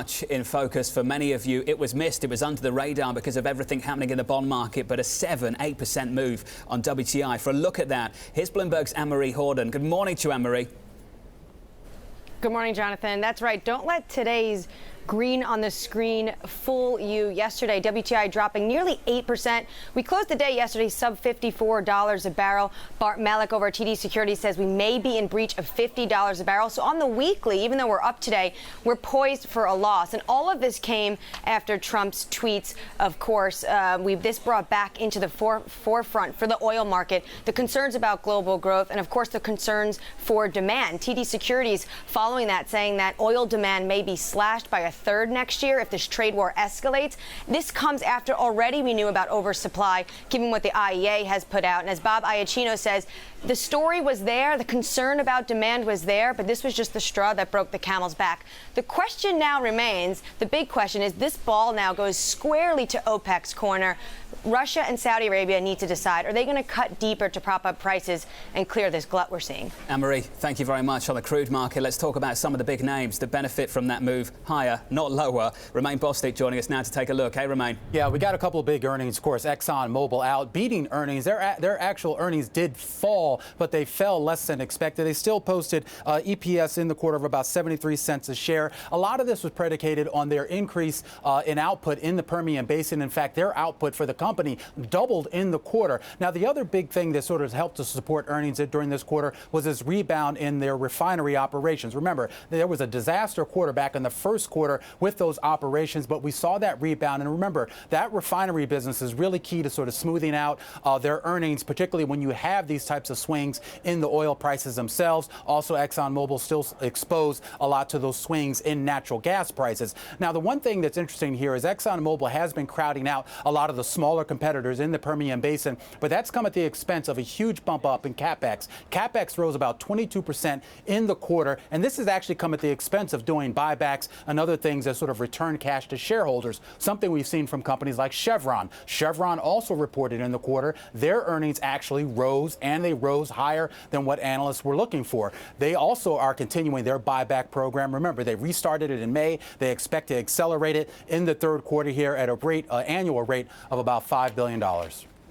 Much in focus for many of you. It was missed. It was under the radar because of everything happening in the bond market, but a 7-8% move on WTI. For a look at that, here's Bloomberg's Annmarie Hordern. Good morning to you, Annmarie. Good morning, Jonathan. That's right. Don't let today's green on the screen fool you. Yesterday, WTI dropping nearly 8%. We closed the day yesterday sub $54 a barrel. Bart Malik over at TD Securities says we may be in breach of $50 a barrel. So on the weekly, even though we're up today, we're poised for a loss. And all of this came after Trump's tweets. Of course, this brought back into the forefront for the oil market the concerns about global growth and, of course, the concerns for demand. TD Securities following that saying that oil demand may be slashed by a third next year if this trade war escalates. This comes after already we knew about oversupply, given what the IEA has put out. And as Bob Iacchino says, the story was there, the concern about demand was there, but this was just the straw that broke the camel's back. The question now remains, the big question is, this ball now goes squarely to OPEC's corner. Russia and Saudi Arabia need to decide, are they going to cut deeper to prop up prices and clear this glut we're seeing? Annmarie, thank you very much. On the crude market, let's talk about some of the big names that benefit from that move higher, not lower. Romaine Bostick joining us now to take a look. Hey, Romaine. Yeah, we got a couple of big earnings. Of course, Exxon Mobil out, beating earnings. Their actual earnings did fall, but they fell less than expected. They still posted EPS in the quarter of about 73 cents a share. A lot of this was predicated on their increase in output in the Permian Basin. In fact, their output for the company doubled in the quarter. Now, the other big thing that sort of helped to support earnings during this quarter was this rebound in their refinery operations. Remember, there was a disaster quarter back in the first quarter with those operations, but we saw that rebound. And remember, that refinery business is really key to sort of smoothing out their earnings, particularly when you have these types of swings in the oil prices themselves. Also, Exxon Mobil still exposed a lot to those swings in natural gas prices. Now, the one thing that's interesting here is Exxon Mobil has been crowding out a lot of the smaller competitors in the Permian Basin, but that's come at the expense of a huge bump up in CapEx. CapEx rose about 22% in the quarter, and this has actually come at the expense of doing buybacks and other things that sort of return cash to shareholders, something we've seen from companies like Chevron. Chevron also reported in the quarter their earnings actually rose, and they rose higher than what analysts were looking for. They also are continuing their buyback program. Remember, they restarted it in May. They expect to accelerate it in the third quarter here at a annual rate of about $5 billion.